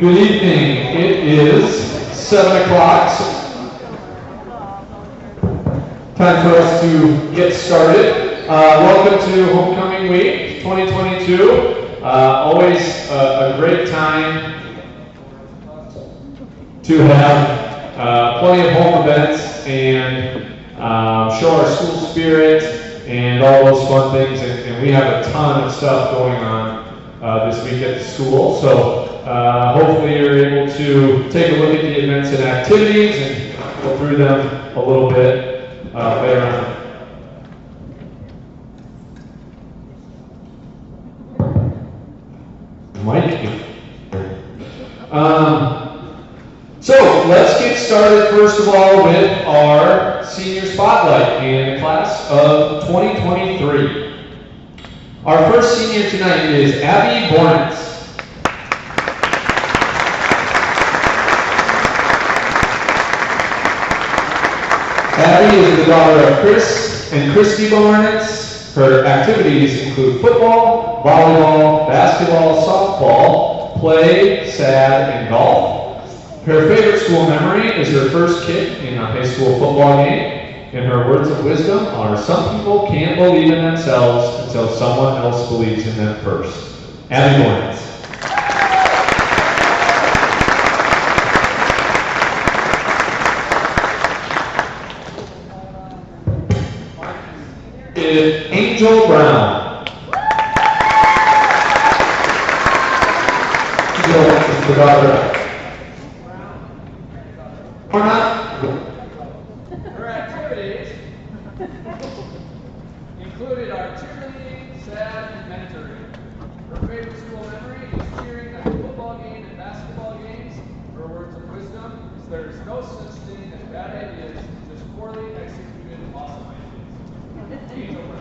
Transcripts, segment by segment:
Good evening. It is 7 o'clock. Time for us to get started. Welcome to Homecoming Week 2022. Always a great time to have plenty of home events and show our school spirit and all those fun things. And we have a ton of stuff going on this week at the school. So hopefully you're able to take a look at the events and activities and go through them a little bit later on. So let's get started first of all with our senior spotlight in the class of 2023. Our first senior tonight is Abby Bornitz. Abby is the daughter of Chris and Christy Bornitz. Her activities include football, volleyball, basketball, softball, play, SAD, and golf. Her favorite school memory is her first kick in a high school football game. And her words of wisdom are, some people can't believe in themselves until someone else believes in them first. Abby Bornitz. Is Angel Brown. Angel is the daughter. Or not. Her activities included our cheerleading, SAD, and mentoring. Her favorite school memory is cheering at the football game and basketball games. Her words of wisdom is there is no such thing as bad ideas, just poorly executed awesome ideas. Game over.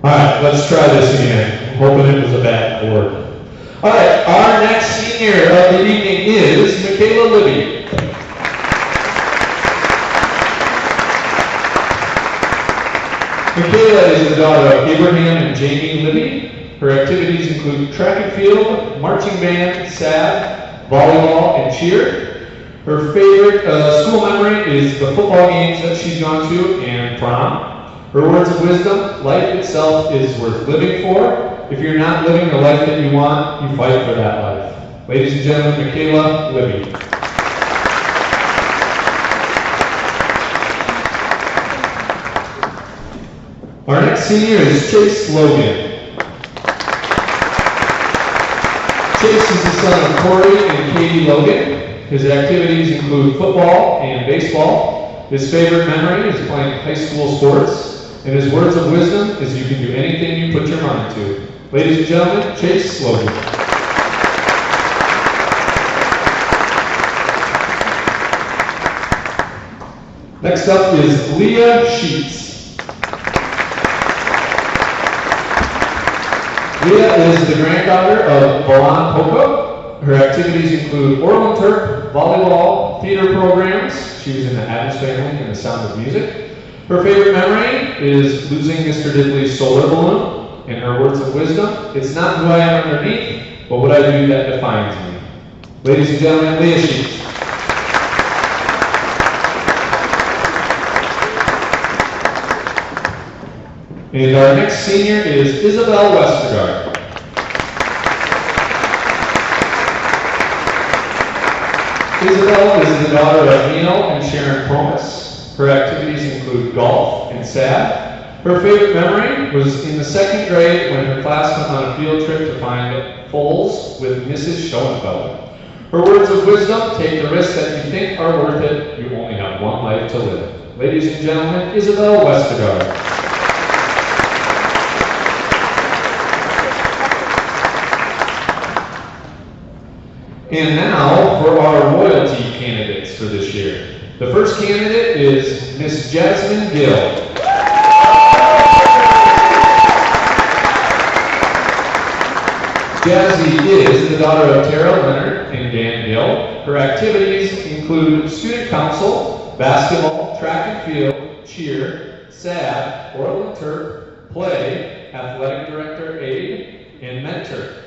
Alright, let's try this again. I'm hoping it was a bad chord. Alright, our next senior of the evening is Michaela Libby. Michaela is the daughter of Abraham and Jamie Libby. Her activities include track and field, marching band, SAD, volleyball, and cheer. Her favorite school memory is the football games that she's gone to and prom. Her words of wisdom: life itself is worth living for. If you're not living the life that you want, you fight for that life. Ladies and gentlemen, Michaela Libby. Our next senior is Chase Logan. Chase is the son of Corey and Katie Logan. His activities include football and baseball. His favorite memory is playing high school sports. And his words of wisdom is you can do anything you put your mind to. Ladies and gentlemen, Chase Logan. Next up is Leah Sheets. Leah is the granddaughter of Volin Coronation. Her activities include oral and terp, volleyball, theater programs. She was in the Addams Family and The Sound of Music. Her favorite memory is losing Mr. Diddley's solar balloon, and her words of wisdom: it's not who I am underneath, but what I do that defines me. Ladies and gentlemen, Leah Sheets. And our next senior is Isabel Westergaard. Isabel is the daughter of Neil and Sharon Promus. Her activities include golf and SAD. Her favorite memory was in the second grade when her class went on a field trip to find foals with Mrs. Schoenfeld. Her words of wisdom: take the risks that you think are worth it. You only have one life to live. Ladies and gentlemen, Isabel Westergaard. And now for our royalty candidates for this year. The first candidate is Miss Jasmine Gill. Jazzy is the daughter of Tara Leonard and Dan Gill. Her activities include student council, basketball, track and field, cheer, SAD, oral and terp, play, athletic director aide, and mentor.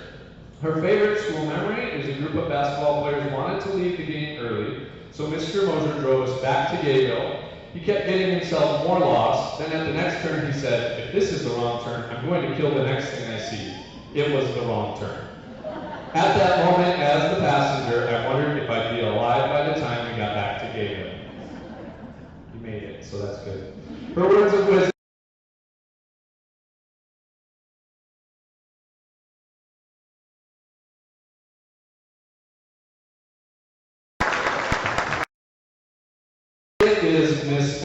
Her favorite school memory is a group of basketball players wanted to leave the game early, so Mr. Moser drove us back to Gayville. He kept getting himself more lost. Then at the next turn he said, if this is the wrong turn, I'm going to kill the next thing I see. It was the wrong turn. At that moment, as the passenger, I wondered if I'd be alive by the time we got back to Gayville. You made it, so that's good. Her words of wisdom. Is Miss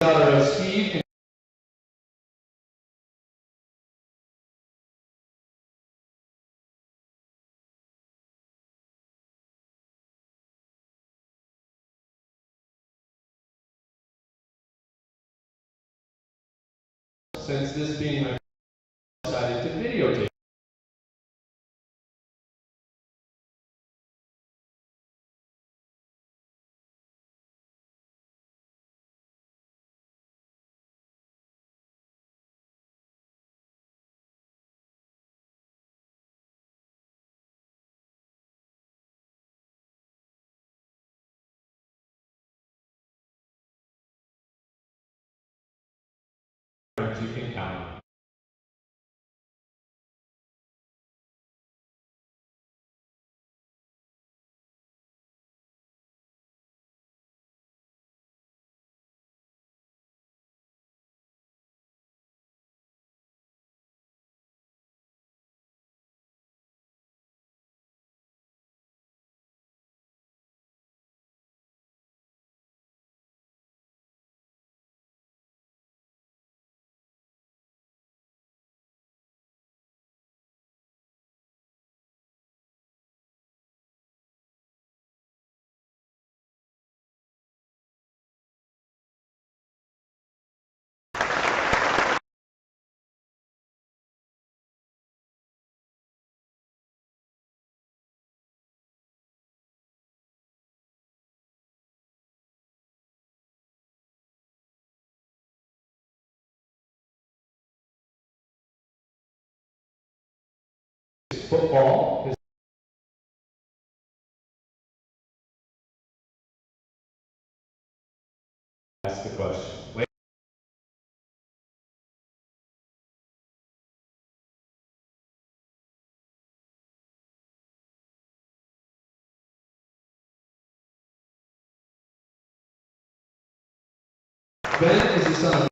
daughter of Steve since this being a decided to videotape. You can count on. Football is ask the question. Ben is the son of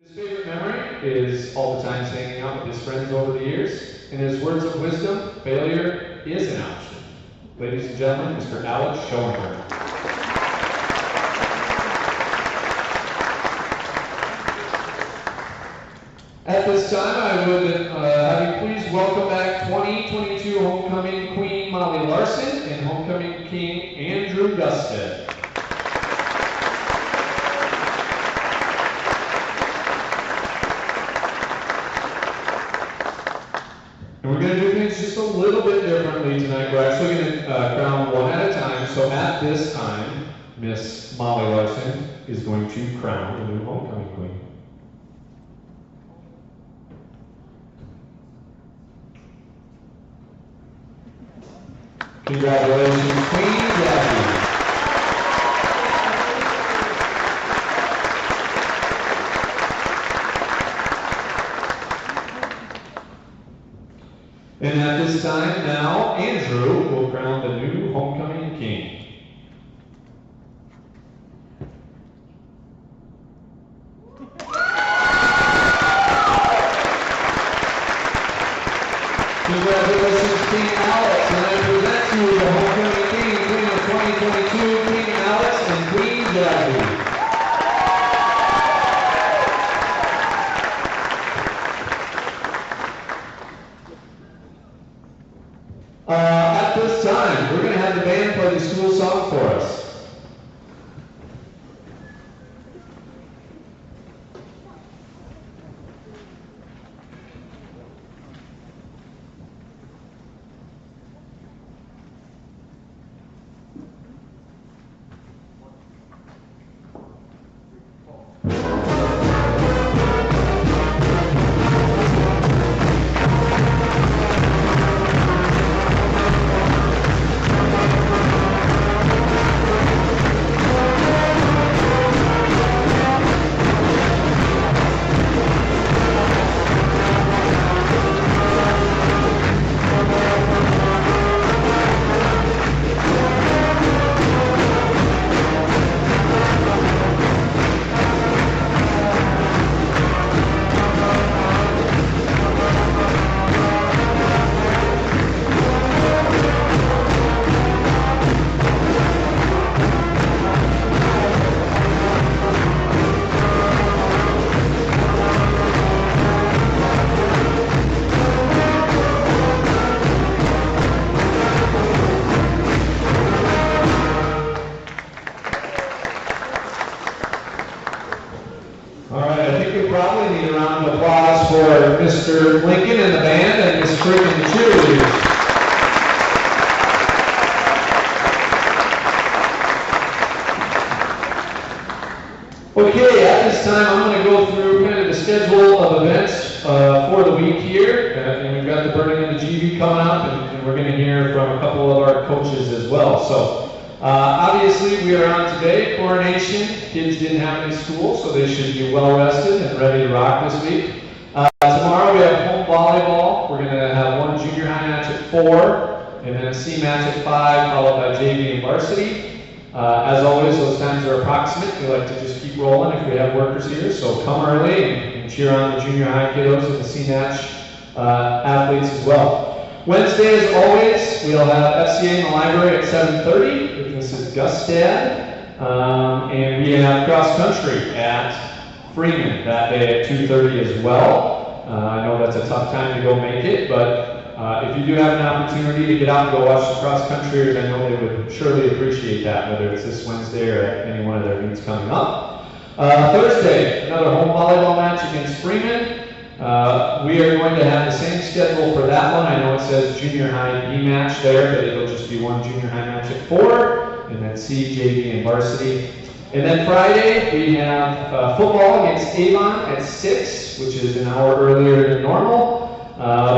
his favorite memory is all the times hanging out with his friends over the years. In his words of wisdom, failure is an option. Ladies and gentlemen, Mr. Alex Schoenberg. At this time, I would have you please welcome back 2022 Homecoming Queen Molly Larson and Homecoming King Andrew Gusted. And we're going to do things just a little bit differently tonight. We're actually going to crown one at a time. So at this time, Miss Molly Larson is going to crown the new Homecoming Queen. Congratulations, Queen Jackie. And at this time now, Andrew will crown the new Homecoming King. Congratulations, King Alex, and I present to you the Homecoming King and Queen of 2022, King Alex and Queen Jackie. At this time, we're going to have the band play the school song for us. Okay, at this time I'm going to go through kind of the schedule of events for the week here, and we've got the Burning of the GB coming up, and we're going to hear from a couple of our coaches as well. So obviously we are on today, Coronation. Kids didn't have any school, so they should be well rested and ready to rock this week. Tomorrow we have home volleyball. We're going to have one junior high match at 4, and then a C match at 5, followed by JV and varsity. As always, those times are approximate. We like to just keep rolling if we have workers here, so come early and cheer on the junior high kiddos and the C match athletes as well. Wednesday, as always, we'll have FCA in the library at 7:30 with Mrs. Gustad, and we have cross country at Freeman that day at 2:30 as well. I know that's a tough time to go make it, but if you do have an opportunity to get out and go watch the cross country, I know they would surely appreciate that, whether it's this Wednesday or at any one of their meets coming up. Thursday, another home volleyball match against Freeman. We are going to have the same schedule for that one. I know it says junior high B match there, but it'll just be one junior high match at 4, and then C, JV, and varsity. And then Friday, we have football against Avon at 6, which is an hour earlier than normal.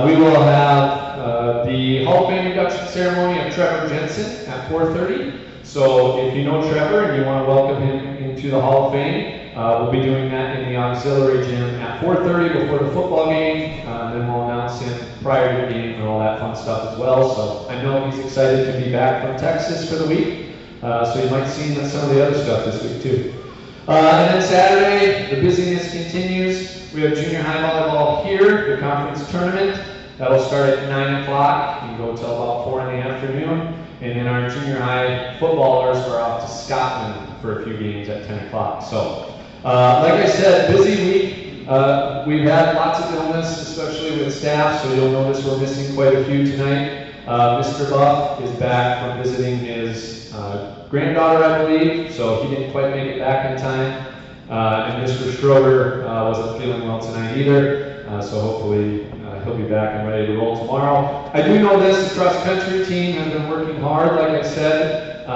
We will have the Hall of Fame induction ceremony of Trevor Jensen at 4:30. So if you know Trevor and you want to welcome him into the Hall of Fame, we'll be doing that in the auxiliary gym at 4:30 before the football game. Then we'll announce him prior to the game and all that fun stuff as well. So I know he's excited to be back from Texas for the week. So you might see him at some of the other stuff this week too. And then Saturday, the busyness continues. We have junior high volleyball here, the conference tournament. That will start at 9 o'clock and go till about 4 in the afternoon. And then our junior high footballers are off to Scotland for a few games at 10 o'clock. So, like I said, busy week. We've had lots of illness, especially with staff, so you'll notice we're missing quite a few tonight. Mr. Buff is back from visiting his granddaughter, I believe, so he didn't quite make it back in time. And Mr. Schroeder wasn't feeling well tonight either, so hopefully he'll be back and ready to roll tomorrow. I do know this, the cross-country team has been working hard, like I said.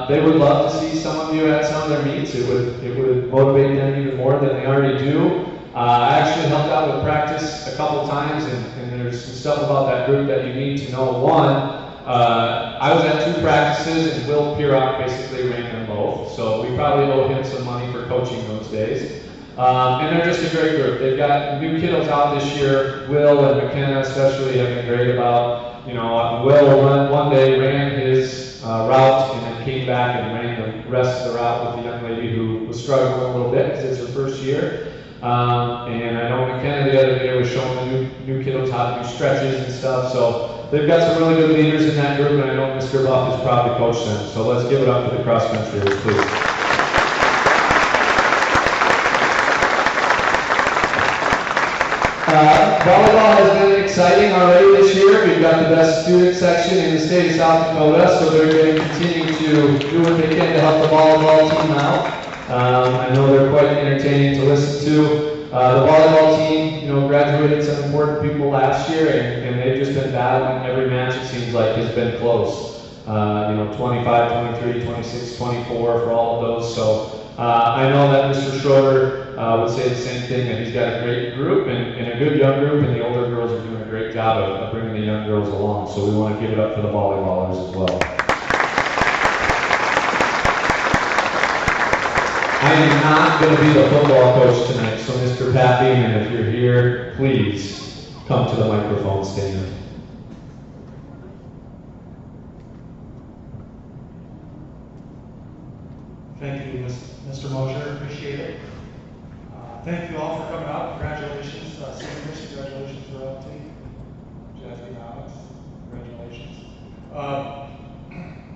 They would love to see some of you at some of their meets. It would motivate them even more than they already do. I actually helped out with practice a couple times, and there's some stuff about that group that you need to know. One, I was at 2 practices, and Will Pierock basically ran them both, so we probably owe him some money for coaching those days. And they're just a great group. They've got new kiddos out this year. Will and McKenna especially have been great about, Will one day ran his route and then came back and ran the rest of the route with the young lady who was struggling a little bit because it's her first year. And I know McKenna the other day was showing the new kiddos how to do stretches and stuff, so they've got some really good leaders in that group, and I know Mr. Buff is proud to coach them. So let's give it up for the cross-countryers, please. Volleyball has been exciting already this year. We've got the best student section in the state of South Dakota, so they're going to continue to do what they can to help the volleyball team out. I know they're quite entertaining to listen to. The volleyball team, graduated some important people last year, and they've just been battling every match. It seems like has been close. 25, 23, 26, 24 for all of those. So I know that Mr. Schroeder would say the same thing, that he's got a great group and a good young group, and the older girls are doing a great job of bringing the young girls along. So we want to give it up for the volleyballers as well. I am not going to be the football coach tonight, so Mr. Pat Beeman, if you're here, please come to the microphone stand. Thank you, Mr. Mosher. Appreciate it. Thank you all for coming out. Congratulations, seniors. Congratulations, royalty. Jasmine Alex, congratulations.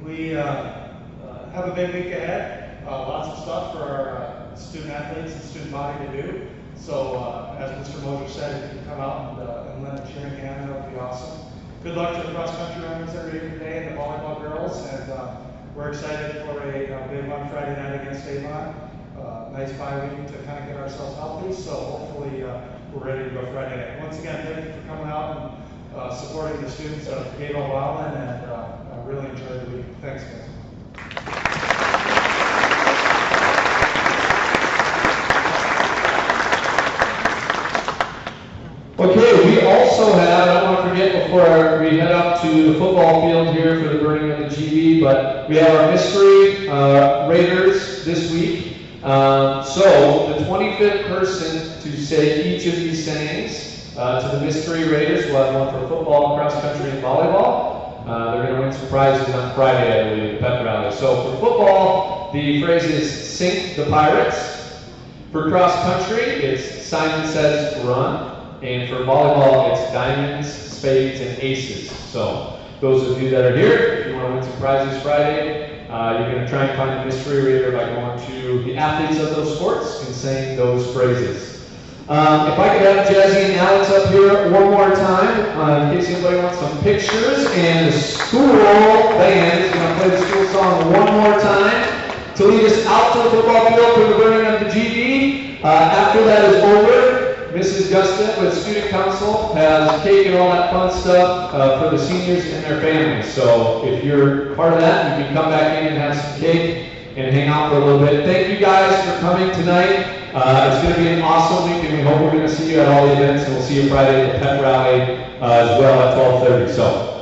We have a big week ahead. Lots of stuff for our student athletes and student body to do. So, as Mr. Mosher said, if you can come out and lend a cheering hand, that would be awesome. Good luck to the cross-country runners that are here today and the volleyball girls. And we're excited for a big one Friday night against Avon. Nice bye week to kind of get ourselves healthy. So hopefully we're ready to go Friday night. Once again, thank you for coming out and supporting the students of Gayville-Volin, and I really enjoyed the week. Thanks, guys. Okay, we also have, I don't want to forget before we head up to the football field here for the burning of the GB, but we have our mystery Raiders this week. So the 25th person to say each of these sayings to the mystery Raiders will have one for football, cross country, and volleyball. They're going to win some prizes on Friday, I believe, the pep rally. So for football, the phrase is sink the Pirates. For cross country, it's Simon Says Run. And for volleyball, it's diamonds, spades, and aces. So those of you that are here, if you want to win some prizes Friday, you're going to try and find a mystery Raider by going to the athletes of those sports and saying those phrases. If I could have Jazzy and Alex up here one more time, in case anybody wants some pictures, and the school band is going to play the school song one more time to lead us out to the football field for the burning of the GD. After that is over, Mrs. Gustin with Student Council has cake and all that fun stuff for the seniors and their families. So if you're part of that, you can come back in and have some cake and hang out for a little bit. Thank you guys for coming tonight. It's going to be an awesome week, and we hope we're going to see you at all the events, and we'll see you Friday at the pep rally as well at 12:30. So